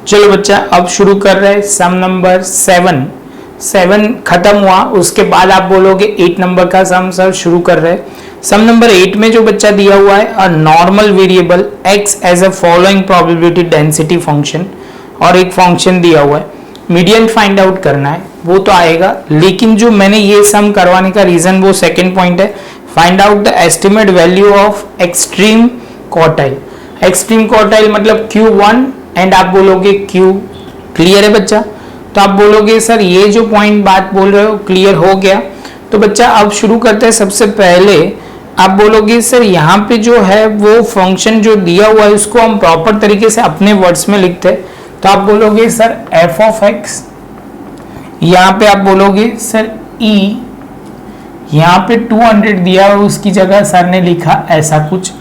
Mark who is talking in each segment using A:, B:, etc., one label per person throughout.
A: चलो बच्चा अब शुरू कर रहे हैं सम नंबर 7 खत्म हुआ, उसके बाद आप बोलोगे 8 नंबर का सम सर शुरू कर रहे हैं। सम नंबर 8 में जो बच्चा दिया हुआ है a normal variable x as a following probability density function, और एक फंक्शन दिया हुआ है, मीडियन फाइंड आउट करना है, वो तो आएगा। लेकिन जो मैंने ये सम करवाने का रीजन वो सेकंड पॉइंट है, find out the estimate value of extreme quartile. Extreme quartile मतलब Q1 एंड आप बोलोगे Q। क्लियर है बच्चा? तो आप बोलोगे सर ये जो पॉइंट बात बोल रहे हो क्लियर हो गया। तो बच्चा अब शुरू करते हैं। सबसे पहले आप बोलोगे सर यहाँ पे जो है वो फंक्शन जो दिया हुआ है उसको हम प्रॉपर तरीके से अपने वर्ड्स में लिखते हैं। तो आप बोलोगे सर f ऑफ x, यहाँ पे आप बोलोगे सर e, यहाँ पे 200 दिया हुआ उसकी जगह सर ने लिखा ऐसा कुछ,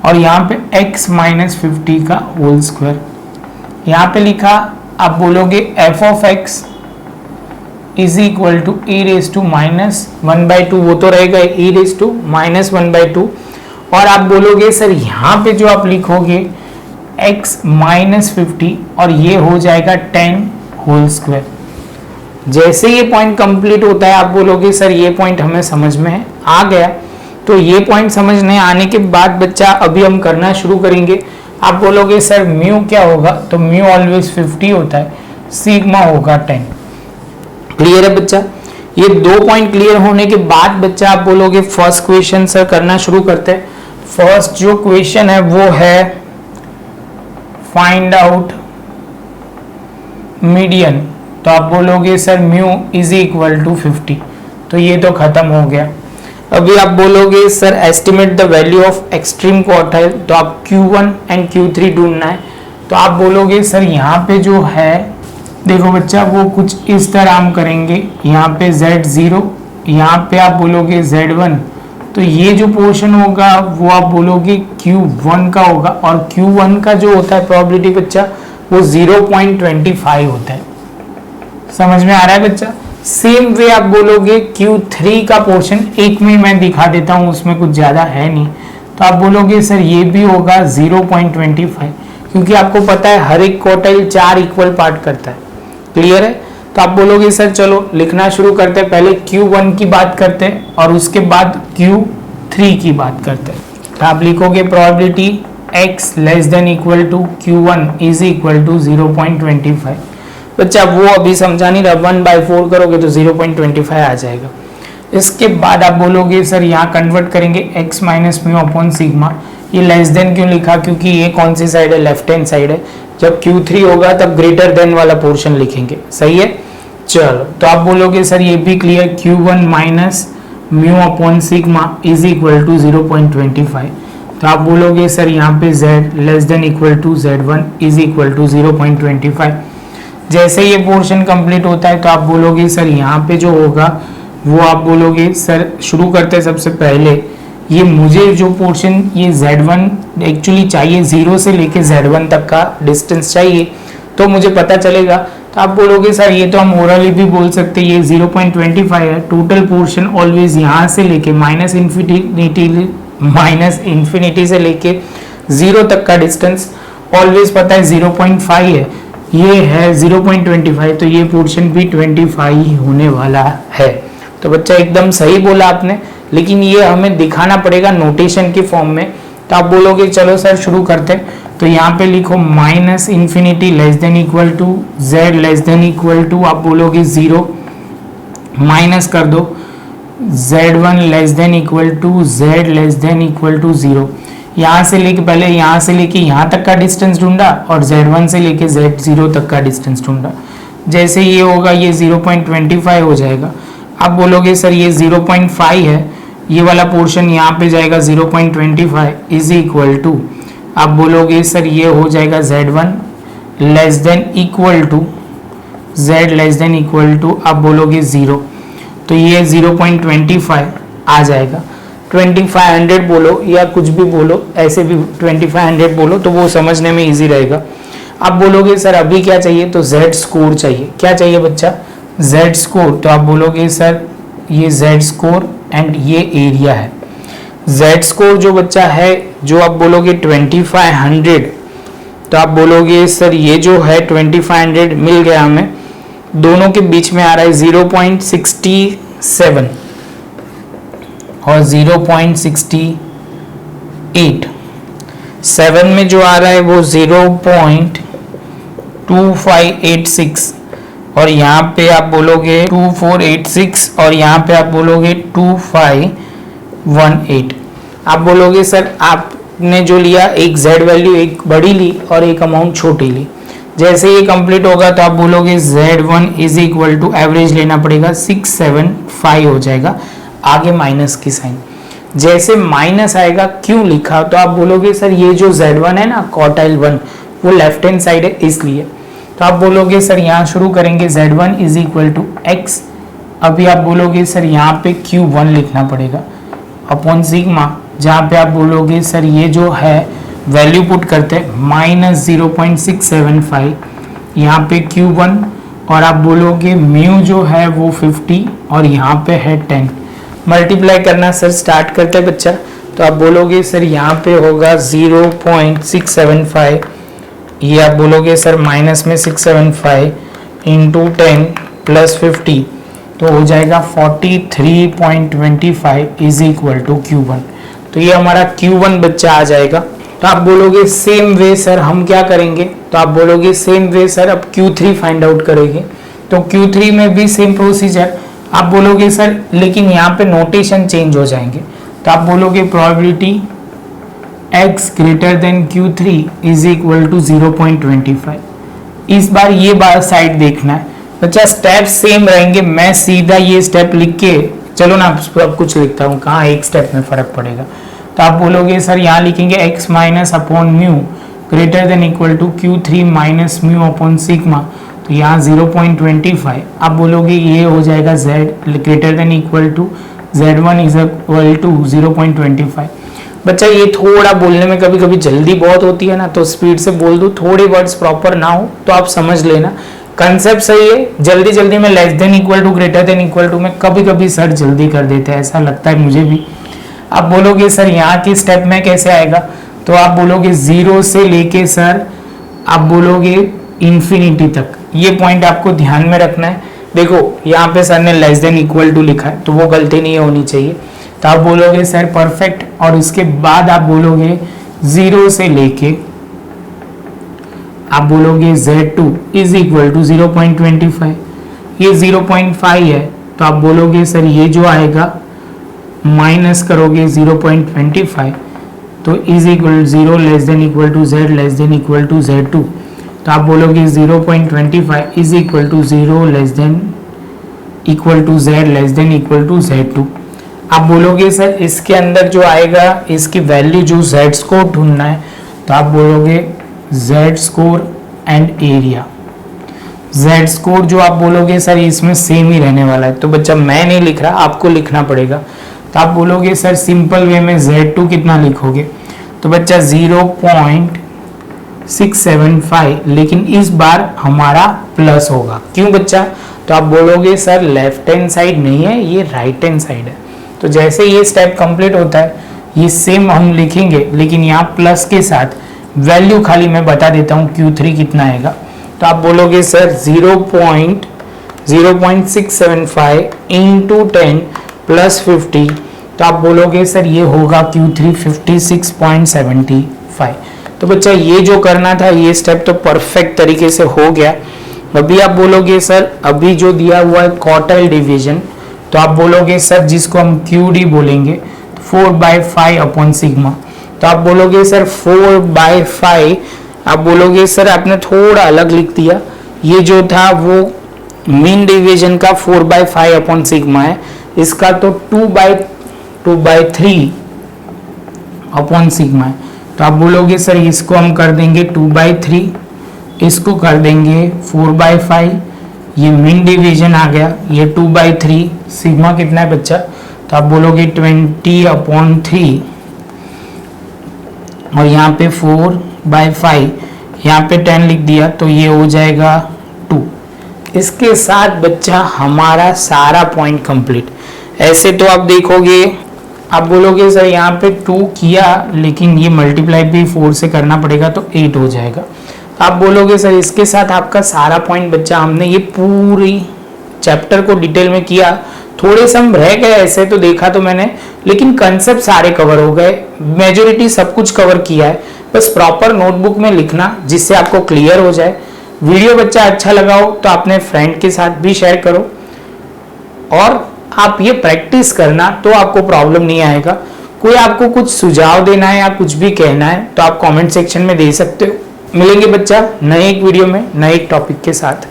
A: और यहाँ पे x माइनस 50 का होल स्क्वायर, यहाँ पे लिखा आप बोलोगे f of x is equal to e raise to minus 1/2, वो तो रहेगा ई रेस टू माइनस 1/2, और आप बोलोगे सर यहाँ पे जो आप लिखोगे x माइनस 50 और ये हो जाएगा 10 होल स्क्वायर। जैसे ये पॉइंट कंप्लीट होता है आप बोलोगे सर ये पॉइंट हमें समझ में आ गया। तो ये पॉइंट समझने आने के बाद बच्चा अभी हम करना शुरू करेंगे। आप बोलोगे सर म्यू क्या होगा, तो म्यू ऑलवेज 50 होता है, सिग्मा होगा 10। क्लियर है बच्चा? ये दो पॉइंट क्लियर होने के बाद बच्चा आप बोलोगे फर्स्ट क्वेश्चन सर करना शुरू करते हैं। फर्स्ट जो क्वेश्चन है वो है फाइंड आउट मीडियन। तो आप बोलोगे sir mu is equal to 50, तो ये तो खत्म हो गया। अभी आप बोलोगे sir estimate the value of extreme quartile, तो आप Q1 एंड Q3 ढूंढना है। तो आप बोलोगे सर यहाँ पे जो है देखो बच्चा वो कुछ इस तरह हम करेंगे, यहाँ पे Z0, यहाँ पे आप बोलोगे Z1, तो ये जो पोर्शन होगा वो आप बोलोगे Q1 का होगा, और Q1 का जो होता है प्रोबेबिलिटी बच्चा वो 0.25 होता है। समझ में आ रहा है बच्चा? सेम वे आप बोलोगे Q3 का पोर्शन एक में मैं दिखा देता हूं, उसमें कुछ ज्यादा है नहीं। तो आप बोलोगे सर ये भी होगा 0.25, क्योंकि आपको पता है हर एक क्वार्टाइल 4 इक्वल पार्ट करता है। क्लियर है? तो आप बोलोगे सर चलो लिखना शुरू करते हैं। पहले Q1 की बात करते हैं और उसके बाद Q3 की बात करते हैं। तो आप लिखोगे probability x less than equal to Q1 is equal to 0.25। बच्चा वो अभी समझा नहीं रहा, 1/4 करोगे तो 0.25 आ जाएगा। इसके बाद आप बोलोगे सर यहाँ कन्वर्ट करेंगे x minus mu upon sigma. ये लेस देन क्यों लिखा? क्योंकि ये कौन सी साइड है? लेफ्ट हैंड साइड है। जब Q3 होगा तब ग्रेटर देन वाला पोर्शन लिखेंगे। सही है? चलो तो आप बोलोगे सर ये भी clear, Q1 minus mu upon sigma is equal to 0.25। तो आप बोलोगे सर यहाँ पे z less than equal to Z1 is equal to 0.25। जैसे ये पोर्शन कंप्लीट होता है तो आप बोलोगे सर यहाँ पे जो होगा वो आप बोलोगे सर शुरू करते हैं। सबसे पहले ये मुझे जो पोर्शन ये Z1 एक्चुअली चाहिए, 0 से लेके Z1 तक का डिस्टेंस चाहिए, तो मुझे पता चलेगा। तो आप बोलोगे सर ये तो हम ओरली भी बोल सकते हैं, ये 0.25 है। टोटल पोर्शन ऑलवेज यहाँ से लेके माइनस इन्फिनिटी से लेके 0 तक का डिस्टेंस ऑलवेज पता है 0.5 है, ये है 0.25, तो ये पोर्शन भी 25 ही होने वाला है। तो बच्चा एकदम सही बोला आपने, लेकिन ये हमें दिखाना पड़ेगा नोटेशन के फॉर्म में। तो आप बोलोगे चलो सर शुरू करते हैं। तो यहाँ पे लिखो minus infinity less than equal to z less than equal to आप बोलोगे 0, माइनस कर दो Z1 less than equal to z less than equal to 0। यहाँ से लेके पहले यहाँ से लेके यहाँ तक का डिस्टेंस ढूंढा और Z1 से लेके Z0 तक का डिस्टेंस ढूंढा। जैसे ये होगा ये 0.25 हो जाएगा। आप बोलोगे सर ये 0.5 है, ये वाला पोर्शन यहाँ पे जाएगा 0.25 इज इक्वल टू आप बोलोगे सर ये हो जाएगा Z1 less than equal to z less than equal to आप बोलोगे 0, तो ये 0.25 आ जाएगा। 2500 बोलो या कुछ भी बोलो, ऐसे भी 2500 बोलो तो वो समझने में इजी रहेगा। आप बोलोगे सर अभी क्या चाहिए, तो z स्कोर चाहिए। क्या चाहिए बच्चा? z score. तो आप बोलोगे सर ये z स्कोर एंड ये एरिया है। z स्कोर जो बच्चा है जो आप बोलोगे 2500 तो आप बोलोगे सर ये जो है 2500 मिल गया हमें, दोनों के बीच में आ रहा है 0.67 और 0.68, 7 में जो आ रहा है वो 0.2586 और यहाँ पे आप बोलोगे 2486 और यहाँ पे आप बोलोगे 2518। आप बोलोगे सर आपने जो लिया एक z वैल्यू एक बड़ी ली और एक अमाउंट छोटी ली, जैसे ये कंप्लीट होगा तो आप बोलोगे z1 is equal to average लेना पड़ेगा 675 हो जाएगा, आगे माइनस की साइन, जैसे माइनस आएगा क्यों लिखा, तो आप बोलोगे सर ये जो z1 है ना क्वार्टाइल 1 वो लेफ्ट हैंड साइड है इसलिए, तो आप बोलोगे सर यहाँ शुरू करेंगे z1 is equal to x, अभी आप बोलोगे सर यहाँ पे q1 लिखना पड़ेगा अपॉन सिग्मा, जहाँ पे आप बोलोगे सर ये जो है वैल्यू पुट करते हैं -0.675, यहाँ पे q1 और आप बोलोगे म्यू जो है वो 50 और यहाँ पे है 10, मल्टीप्लाई करना सर स्टार्ट करते हैं बच्चा, तो आप बोलोगे सर यहाँ पे होगा 0.675, ये आप बोलोगे सर माइनस में 675 इंटू 10 प्लस 50 तो हो जाएगा 43.25 इज इक्वल टू Q1, तो ये हमारा Q1 बच्चा आ जाएगा। तो आप बोलोगे सेम वे सर हम क्या करेंगे, तो आप बोलोगे सेम वे सर अब Q3 फाइंड आउट करेंगे, तो Q3 में भी सेम प्रोसीजर, आप बोलोगे सर लेकिन यहाँ पे नोटेशन चेंज हो जाएंगे, तो आप बोलोगे probability x greater than Q3 is equal to 0.25। इस बार ये बार साइड देखना है बच्चा, स्टेप सेम रहेंगे, मैं सीधा ये स्टेप लिख के चलो ना अब कुछ लिखता हूँ, कहाँ एक स्टेप में फर्क पड़ेगा, तो आप बोलोगे सर यहाँ लिखेंगे x minus upon mu greater than equal to Q3 minus mu upon sigma, तो यहाँ 0.25, आप बोलोगे ये हो जाएगा z greater than equal to z1 is equal to 0.25। बच्चा ये थोड़ा बोलने में कभी कभी जल्दी बहुत होती है ना, तो स्पीड से बोल दो, थोड़े वर्ड्स प्रॉपर ना हो तो आप समझ लेना, कंसेप्ट सही है, जल्दी जल्दी में less than equal to greater than equal to में कभी कभी सर जल्दी कर देते हैं, ऐसा लगता है मुझे भी। आप बोलोगे सर यहाँ की स्टेप में कैसे आएगा, तो आप बोलोगे 0 से लेके सर आप बोलोगे इंफिनिटी तक, ये पॉइंट आपको ध्यान में रखना है। देखो यहाँ पे सर ने लेस देन इक्वल टू लिखा है तो वो गलती नहीं होनी चाहिए, तो आप बोलोगे सर परफेक्ट, और उसके बाद आप बोलोगे 0 से लेके आप बोलोगे z2 इज इक्वल टू 0.25, ये 0.5 है, तो आप बोलोगे सर ये जो आएगा माइनस करोगे 0.25 तो is equal 0 less than equal to z less than equal to z2, तो आप बोलोगे 0.25 is equal to 0 less than equal to z less than equal to z2। आप बोलोगे सर इसके अंदर जो आएगा इसकी वैल्यू जो z स्कोर ढूंढना है, तो आप बोलोगे z score and area, z score जो आप बोलोगे सर इसमें सेम ही रहने वाला है, तो बच्चा मैं नहीं लिख रहा आपको लिखना पड़ेगा, तो आप बोलोगे सर सिंपल वे में z2 कितना लिखोगे, तो बच्चा 0.675, लेकिन इस बार हमारा प्लस होगा, क्यों बच्चा, तो आप बोलोगे सर लेफ्ट हैंड साइड नहीं है ये राइट हैंड साइड है, तो जैसे ये स्टेप कंप्लीट होता है ये सेम हम लिखेंगे, लेकिन यहाँ प्लस के साथ वैल्यू खाली मैं बता देता हूँ Q3 कितना आएगा, तो आप बोलोगे सर 0.675 इंटू 10 प्लस 50, तो आप बोलोगे सर ये होगा Q3 56.75। तो बच्चा ये जो करना था ये स्टेप तो परफेक्ट तरीके से हो गया। अभी आप बोलोगे सर अभी जो दिया हुआ है क्वार्टाइल डिवीजन, तो आप बोलोगे सर जिसको हम QD बोलेंगे 4/5 अपॉन सिग्मा, तो आप बोलोगे सर 4/5, आप बोलोगे सर आपने थोड़ा अलग लिख दिया, ये जो था वो मीन डिवीजन का 4/5 अपॉन सिग्मा है, इसका तो 2/3 अपॉन सिग्मा है, तो आप बोलोगे सर इसको हम कर देंगे 2/3, इसको कर देंगे 4/5, ये मीन डिवीजन आ गया, ये 2/3, सिग्मा कितना है बच्चा, तो आप बोलोगे 20/3 और यहाँ पे 4/5, यहाँ पे 10 लिख दिया तो ये हो जाएगा 2। इसके साथ बच्चा हमारा सारा पॉइंट कंप्लीट। ऐसे तो आप देखोगे आप बोलोगे सर यहाँ पे 2 किया लेकिन ये मल्टीप्लाई भी 4 से करना पड़ेगा तो 8 हो जाएगा। आप बोलोगे सर इसके साथ आपका सारा पॉइंट बच्चा, हमने ये पूरी चैप्टर को डिटेल में किया, थोड़े सम रह गए ऐसे तो देखा तो मैंने, लेकिन कंसेप्ट सारे कवर हो गए, मेजोरिटी सब कुछ कवर किया है। बस प्रॉपर नोटबुक में लिखना जिससे आपको क्लियर हो जाए। वीडियो बच्चा अच्छा लगा हो तो अपने फ्रेंड के साथ भी शेयर करो और आप ये प्रैक्टिस करना तो आपको प्रॉब्लम नहीं आएगा। कोई आपको कुछ सुझाव देना है या कुछ भी कहना है तो आप कमेंट सेक्शन में दे सकते हो। मिलेंगे बच्चा नए एक वीडियो में नए एक टॉपिक के साथ।